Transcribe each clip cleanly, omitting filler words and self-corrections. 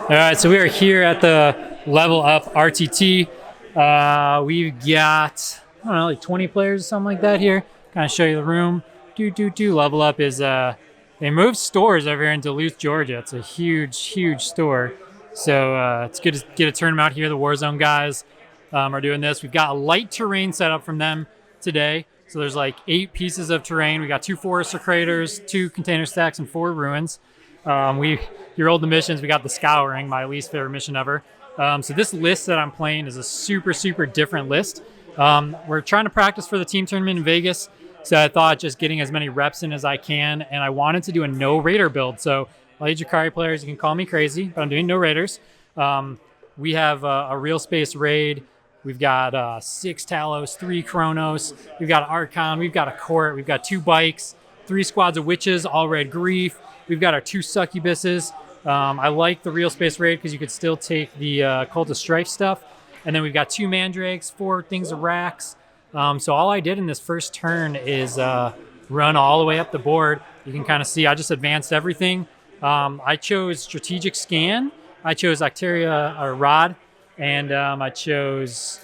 All right, so we are here at the Level Up RTT. We've got, I don't know, like 20 players or something like that here. Kind of show you the room. Level Up is, they moved stores over here in Duluth, Georgia. It's a huge store. So it's good to get a tournament out here. The Warzone guys are doing this. We've got a light terrain set up from them today. So there's like 8 pieces of terrain. We got 2 Forester Craters, 2 Container Stacks, and 4 Ruins. You rolled the missions. We got the Scouring, my least favorite mission ever. So this list that I'm playing is a super different list. We're trying to practice for the team tournament in Vegas. So I thought just getting as many reps in as I can. And I wanted to do a no Raider build. So all you Jakari players, you can call me crazy, but I'm doing no Raiders. We have a real space raid. We've got 6 Talos, 3 Chronos. We've got an Archon. We've got a Court. We've got 2 Bikes, 3 squads of Witches, all Red Grief. We've got our 2 Succubuses. I like the real space raid because you could still take the Cult of Strife stuff. And then we've got 2 Mandrakes, 4 things of Racks. So all I did in this first turn is run all the way up the board. You can kind of see I just advanced everything. I chose Strategic Scan. I chose Octeria or Rod. And I chose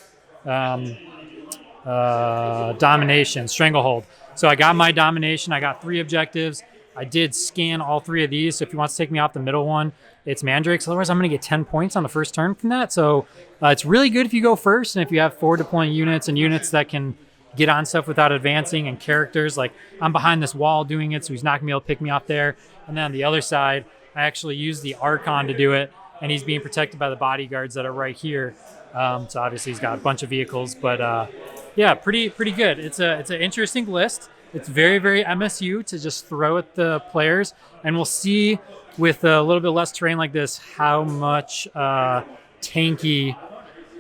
Domination, Stranglehold. So I got my Domination. I got 3 objectives. I did scan all 3 of these, so if you want to take me off the middle one, it's Mandrakes. Otherwise, I'm going to get 10 points on the first turn from that. So it's really good if you go first, and if you have 4 deploying units and units that can get on stuff without advancing, and characters. Like, I'm behind this wall doing it, so he's not going to be able to pick me up there. And then on the other side, I actually used the Archon to do it, and he's being protected by the bodyguards that are right here. So obviously he's got a bunch of vehicles, but yeah, pretty good. It's an interesting list. It's very MSU to just throw at the players, and we'll see with a little bit less terrain like this how much tanky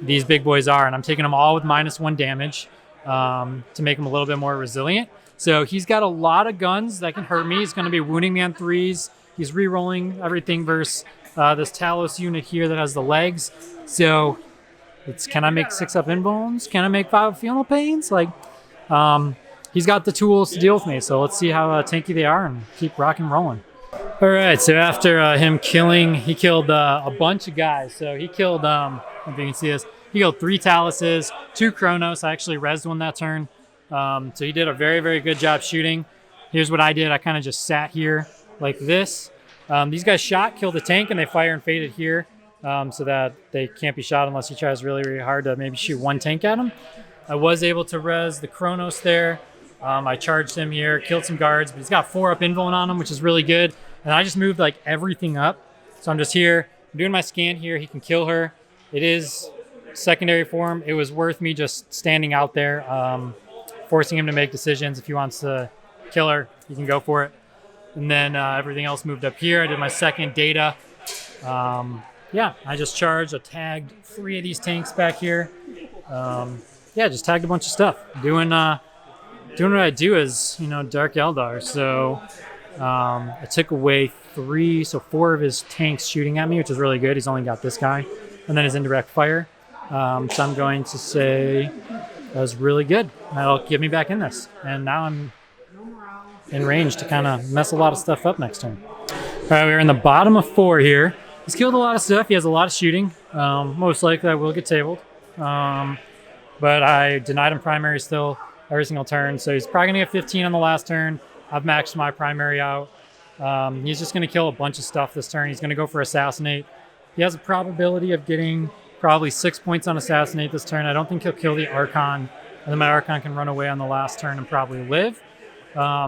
these big boys are. And I'm taking them all with -1 damage to make them a little bit more resilient. So he's got a lot of guns that can hurt me. He's going to be wounding me on 3s. He's re-rolling everything versus this Talos unit here that has the legs. So it's, can I make 6 up inbones? Can I make 5 funeral pains? Like, he's got the tools to deal with me, so let's see how tanky they are and keep rock and rolling. All right, so after him killing, he killed a bunch of guys. So he killed, if you can see this, he killed 3 Taluses, 2 Chronos. I actually rezzed one that turn. So he did a very good job shooting. Here's what I did. I kind of just sat here like this. These guys shot, killed the tank, and they fire and faded here so that they can't be shot unless he tries really hard to maybe shoot 1 tank at him. I was able to res the Chronos there. I charged him here, killed some guards, but he's got 4 up invuln on him, which is really good. And I just moved like everything up. So I'm just here, I'm doing my scan here. He can kill her. It is secondary for him. It was worth me just standing out there, forcing him to make decisions. If he wants to kill her, he can go for it. And then everything else moved up here. I did my second data. Yeah, I just charged. I tagged 3 of these tanks back here. Yeah, just tagged a bunch of stuff. Doing what I do as, Dark Eldar. So I took away 4 of his tanks shooting at me, which is really good. He's only got this guy. And then his indirect fire. So I'm going to say that was really good. That'll get me back in this. And now I'm in range to kind of mess a lot of stuff up next turn. All right, we're in the bottom of 4 here. He's killed a lot of stuff. He has a lot of shooting. Most likely I will get tabled. But I denied him primary still every single turn. So he's probably going to get 15 on the last turn. I've maxed my primary out. He's just going to kill a bunch of stuff this turn. He's going to go for Assassinate. He has a probability of getting probably 6 points on Assassinate this turn. I don't think he'll kill the Archon. And then my Archon can run away on the last turn and probably live.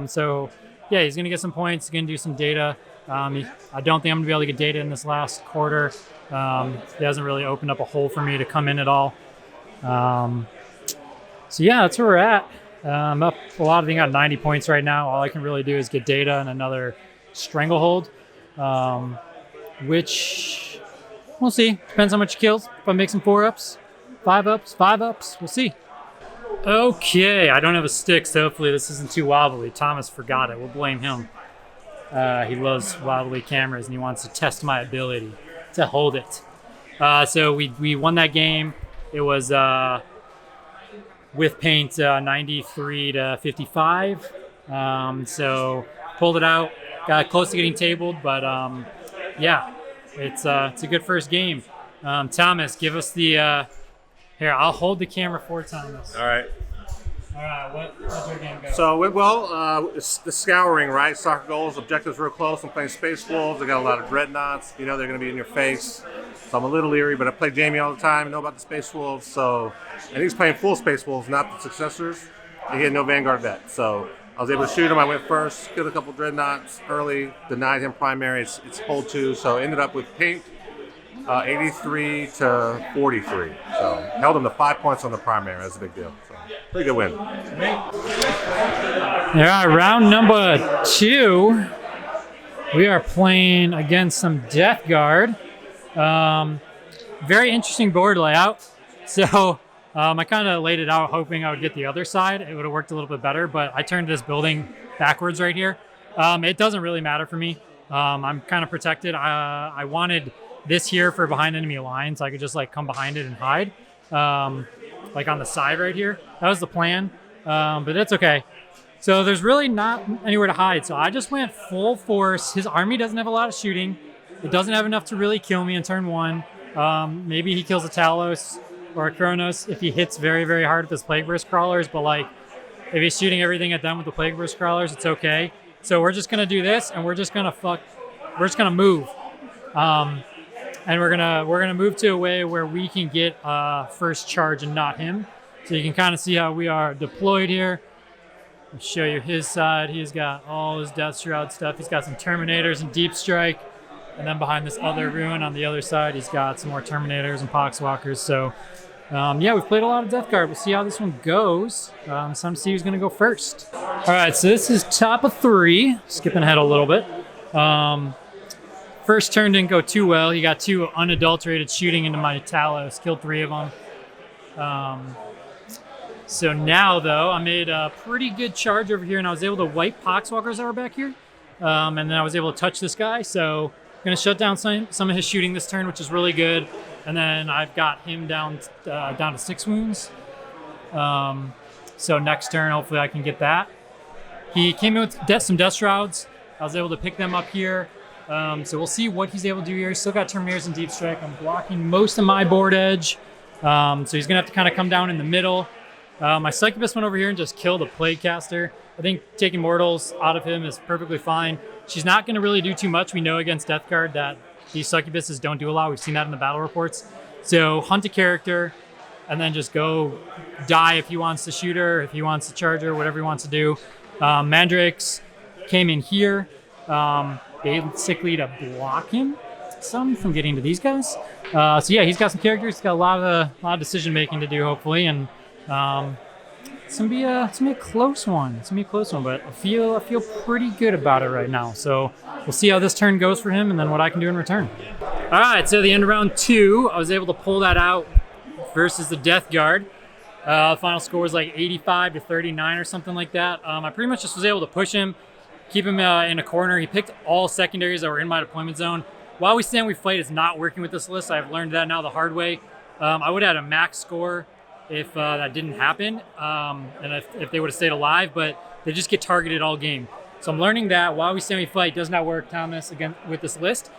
So, yeah, he's going to get some points. He's going to do some data. I don't think I'm going to be able to get data in this last quarter. He hasn't really opened up a hole for me to come in at all. So yeah, that's where we're at. I'm up a lot. I think I'm at 90 points right now. All I can really do is get data and another Stranglehold, which we'll see. Depends how much he kills. If I make some 4 ups, 5 ups, we'll see. Okay, I don't have a stick, so hopefully this isn't too wobbly. Thomas forgot it. We'll blame him. He loves wobbly cameras and he wants to test my ability to hold it. So we won that game. It was with paint 93 to 55. So pulled it out, got close to getting tabled, but yeah, it's a good first game. Thomas, give us the here. I'll hold the camera for Thomas. All right. All right. What's your game go? So it went well. It's the scouring, right? Soccer goals, objectives real close. I'm playing Space Wolves. I got a lot of dreadnoughts. You know they're going to be in your face. So I'm a little leery, but I play Jamie all the time. I know about the Space Wolves. So, and he's playing full Space Wolves, not the successors. He had no Vanguard vet. So I was able to shoot him. I went first, killed a couple dreadnoughts early, denied him primary. It's hold 2. So ended up with pink, 83 to 43. So held him to 5 points on the primary. That's a big deal. So pretty good win. All right, round number 2. We are playing against some Death Guard. Very interesting board layout. So I kind of laid it out hoping I would get the other side. It would have worked a little bit better, but I turned this building backwards right here. It doesn't really matter for me. I'm kind of protected. I wanted this here for behind enemy lines. So I could just like come behind it and hide, like on the side right here. That was the plan, but that's okay. So there's really not anywhere to hide. So I just went full force. His army doesn't have a lot of shooting. It doesn't have enough to really kill me in turn 1. Maybe he kills a Talos or a Kronos if he hits very, very hard with his Plague Burst Crawlers, but like if he's shooting everything at them with the Plague Burst Crawlers, it's okay. So we're just gonna do this, and we're just gonna move. And we're gonna move to a way where we can get first charge and not him. So you can kind of see how we are deployed here. I'll show you his side. He's got all his Death Shroud stuff. He's got some Terminators and Deep Strike. And then behind this other ruin on the other side, he's got some more Terminators and Poxwalkers. So, yeah, we've played a lot of Death Guard. We'll see how this one goes. Time to see who's going to go first. All right, so this is top of 3. Skipping ahead a little bit. First turn didn't go too well. He got 2 unadulterated shooting into my Talos. Killed 3 of them. So now, though, I made a pretty good charge over here, and I was able to wipe Poxwalkers that were back here. And then I was able to touch this guy. So going to shut down some of his shooting this turn, which is really good. And then I've got him down to 6 wounds. So next turn, hopefully I can get that. He came in with some Death Shrouds. I was able to pick them up here. So we'll see what he's able to do here. He's still got Terminators and Deep Strike. I'm blocking most of my board edge. So he's going to have to kind of come down in the middle. My Succubus went over here and just killed a Plague Caster. I think taking Mortals out of him is perfectly fine. She's not going to really do too much. We know against Death Guard that these Succubuses don't do a lot. We've seen that in the battle reports. So hunt a character and then just go die if he wants to shoot her, if he wants to charge her, whatever he wants to do. Mandrakes came in here basically to block him some from getting to these guys. So yeah, he's got some characters. He's got a lot of decision making to do, hopefully, and it's gonna be a close one. It's gonna be a close one, but I feel pretty good about it right now. So we'll see how this turn goes for him, and then what I can do in return. All right, so the end of round 2, I was able to pull that out versus the Death Guard. The final score was like 85 to 39 or something like that. I pretty much just was able to push him, keep him in a corner. He picked all secondaries that were in my deployment zone. While we stand, we fight is not working with this list. I've learned that now the hard way. I would have had a max score if that didn't happen, and if they would have stayed alive, but they just get targeted all game. So I'm learning that while we stand, we fight does not work, Thomas, again with this list.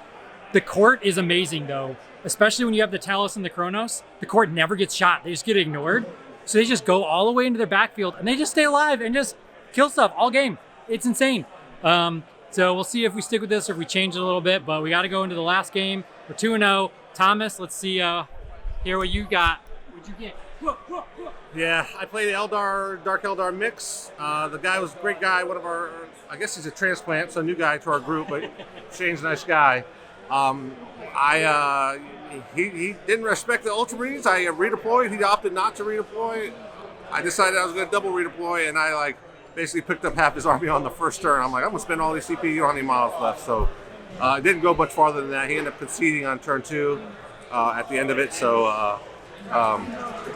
The court is amazing though, especially when you have the Talos and the Kronos. The court never gets shot. They just get ignored. So they just go all the way into their backfield and they just stay alive and just kill stuff all game. It's insane. So we'll see if we stick with this or if we change it a little bit, but we got to go into the last game. We're 2-0. Thomas, let's see hear what you got. What'd you get? Yeah, I played Eldar, Dark Eldar mix. The guy was a great guy. One of our, I guess he's a transplant, so a new guy to our group, but Shane's a nice guy. He didn't respect the Ultramarines. I redeployed. He opted not to redeploy. I decided I was going to double redeploy, and I basically picked up half his army on the first turn. I'm like, I'm going to spend all these CP. You don't have any miles left. So it didn't go much farther than that. He ended up conceding on turn 2 at the end of it. So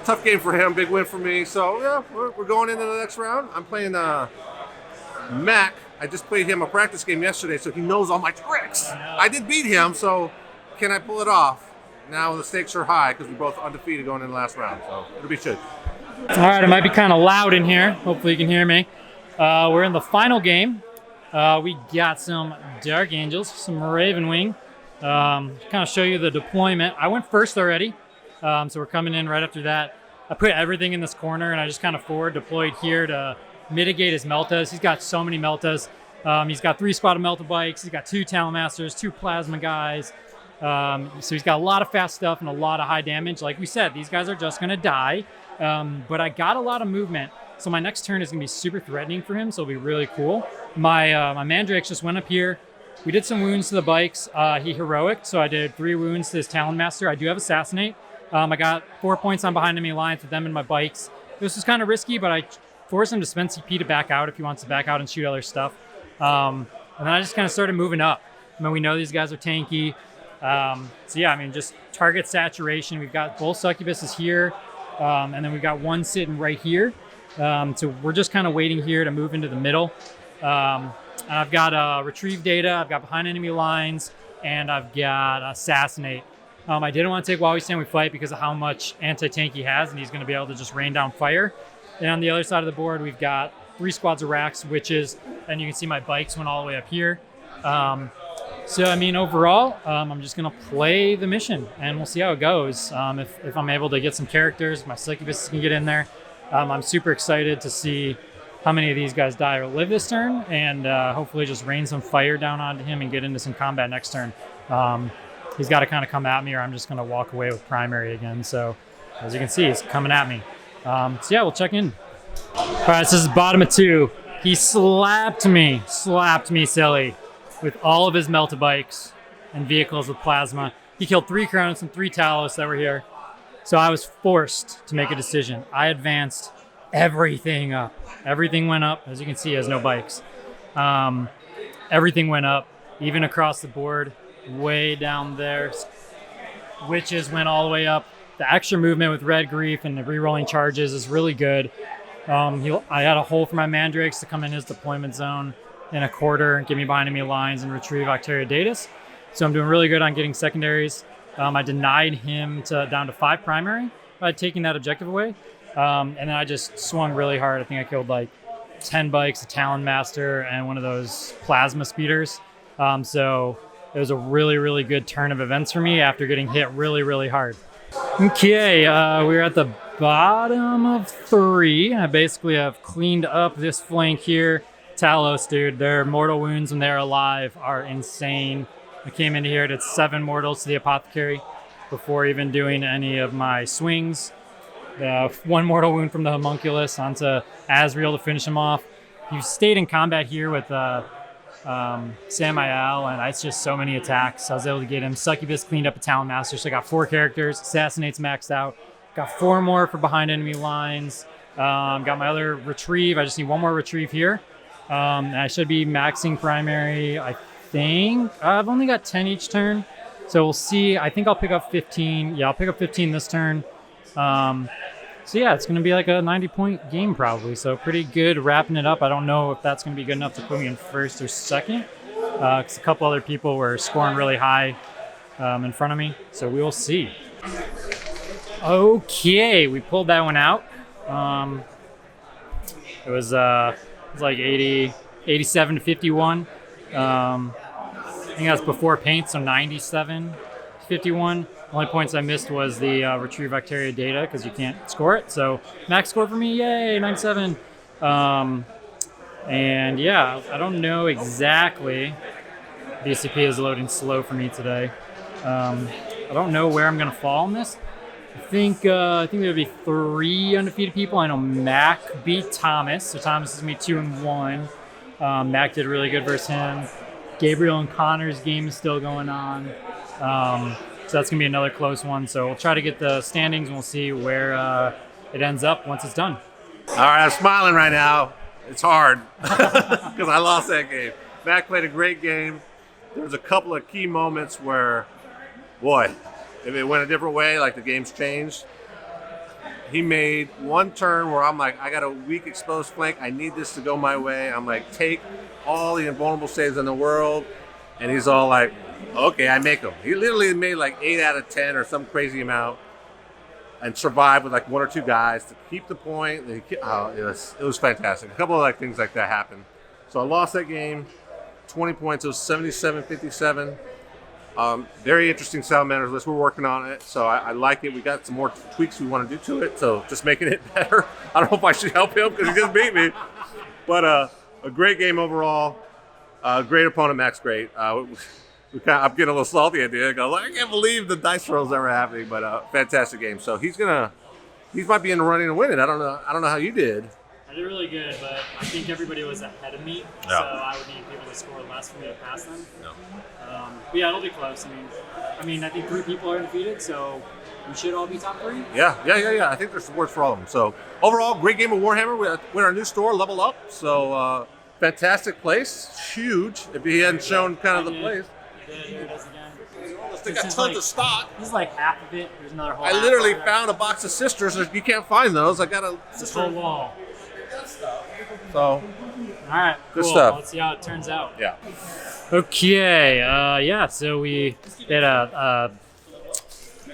tough game for him. Big win for me. So yeah, we're going into the next round. I'm playing Mac. I just played him a practice game yesterday, so he knows all my tricks. I did beat him, so can I pull it off? Now the stakes are high because we're both undefeated going into the last round, so it'll be good. All right, it might be kind of loud in here. Hopefully you can hear me. We're in the final game. We got some Dark Angels, some Ravenwing, Kind of show you the deployment. I went first already, so we're coming in right after that. I put everything in this corner, and I just kind of forward deployed here to mitigate his meltas. He's got so many meltas. He's got 3 squad of melta bikes. He's got 2 talon masters, 2 plasma guys. So he's got a lot of fast stuff and a lot of high damage. Like we said, these guys are just going to die. But I got a lot of movement. So my next turn is going to be super threatening for him, so it'll be really cool. My Mandrakes just went up here. We did some wounds to the bikes. He heroic, so I did 3 wounds to his talon master. I do have Assassinate. I got 4 points on behind enemy lines with them and my bikes. This was kind of risky, but I forced him to spend CP to back out if he wants to back out and shoot other stuff. And then I just kind of started moving up. I mean, we know these guys are tanky. So yeah, I mean, just target saturation. We've got both succubuses here, and then we've got one sitting right here. So we're just kind of waiting here to move into the middle. And I've got retrieve data, I've got behind enemy lines, and I've got assassinate. I didn't want to take while we stand we fight because of how much anti-tank he has, and he's going to be able to just rain down fire. And on the other side of the board, we've got 3 squads of racks, witches, and you can see my bikes went all the way up here. So, I mean, overall, I'm just going to play the mission, and we'll see how it goes. If I'm able to get some characters, my succubuses can get in there. I'm super excited to see how many of these guys die or live this turn, and hopefully just rain some fire down onto him and get into some combat next turn. He's got to kind of come at me, or I'm just going to walk away with primary again. So, as you can see, he's coming at me. So, yeah, we'll check in. All right, so this is bottom of 2. He slapped me, silly, with all of his Melta bikes and vehicles with plasma. He killed 3 Kronos and 3 Talos that were here. So I was forced to make a decision. I advanced everything up. Everything went up. As you can see, he has no bikes. Everything went up, even across the board, way down there. Witches went all the way up. The extra movement with Red Grief and the re-rolling charges is really good. I had a hole for my Mandrakes to come in his deployment zone in a quarter and get me behind enemy lines and retrieve Octaria Datus. So I'm doing really good on getting secondaries. I denied him down to 5 primary by taking that objective away. And then I just swung really hard. I think I killed like 10 bikes, a Talon Master, and one of those plasma speeders. So it was a really, really good turn of events for me after getting hit really, really hard. Okay, we're at the bottom of 3. I basically have cleaned up this flank here. Talos, dude, their mortal wounds when they're alive are insane. I came into here, did 7 mortals to the Apothecary before even doing any of my swings. 1 mortal wound from the Homunculus onto Azrael to finish him off. He stayed in combat here with Samael, and it's just so many attacks. I was able to get him. Succubus cleaned up a Talon Master, so I got 4 characters. Assassinate's maxed out. Got 4 more for behind enemy lines. Got my other retrieve. I just need 1 more retrieve here. And I should be maxing primary, I think. I've only got 10 each turn, so we'll see. I think I'll pick up 15. Yeah, I'll pick up 15 this turn. So yeah, it's going to be like a 90-point game probably. So pretty good wrapping it up. I don't know if that's going to be good enough to put me in first or second, because a couple other people were scoring really high in front of me. So we will see. Okay, we pulled that one out. It was like 87 to 51. I think that's before paint, so 97 to 51. The only points I missed was the retrieve Octaria data because you can't score it. So max score for me, yay, 97. And yeah, I don't know exactly. BCP is loading slow for me today. I don't know where I'm gonna fall in this. I think there would be 3 undefeated people. I know Mac beat Thomas, so Thomas is me 2-1. Mac did really good versus him. Gabriel and Connor's game is still going on. So that's going to be another close one. So we'll try to get the standings and we'll see where it ends up once it's done. All right, I'm smiling right now. It's hard because I lost that game. Mac played a great game. There was a couple of key moments where, boy, if it went a different way, like the game's changed. He made 1 turn where I'm like, I got a weak exposed flank. I need this to go my way. I'm like, take all the invulnerable saves in the world. And he's all like, okay, I make them. He literally made like 8 out of 10 or some crazy amount and survived with like 1 or 2 guys to keep the point. It was fantastic. A couple of like things like that happened. So I lost that game, 20 points. It was 77-57. Very interesting salamanders list. We're working on it, so I like it. We got some more tweaks we want to do to it, so just making it better. I don't know if I should help him because he just beat me, but a great game overall. Great opponent, Max. Great. I'm getting a little salty at the end. I can't believe the dice rolls that were happening, but fantastic game. So he might be in the running to win it. I don't know how you did. I did really good, but I think everybody was ahead of me, so I would need people to score less for me to pass them. No. But yeah, it'll be close. I mean, I think 3 people are undefeated, so we should all be top 3. Yeah. I think there's words for all of them. So overall, great game of Warhammer. We're in our new store, Level Up. So fantastic place, huge. If he hadn't shown kind of the place. There it is again. They got tons of stock. This is like half of it. There's another whole. I literally found a box of sisters. You can't find those. I got a this whole wall. So, all right, good cool. stuff. Let's see how it turns out. Yeah. Okay. So we did a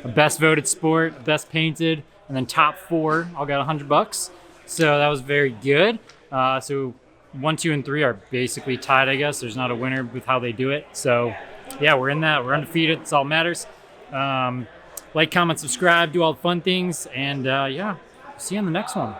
best voted sport, best painted, and then top 4 all got $100. So that was very good. So 1, 2, and 3 are basically tied, I guess. There's not a winner with how they do it. So yeah, we're in that. We're undefeated. It's all that matters. Like, comment, subscribe, do all the fun things, and yeah, see you on the next one.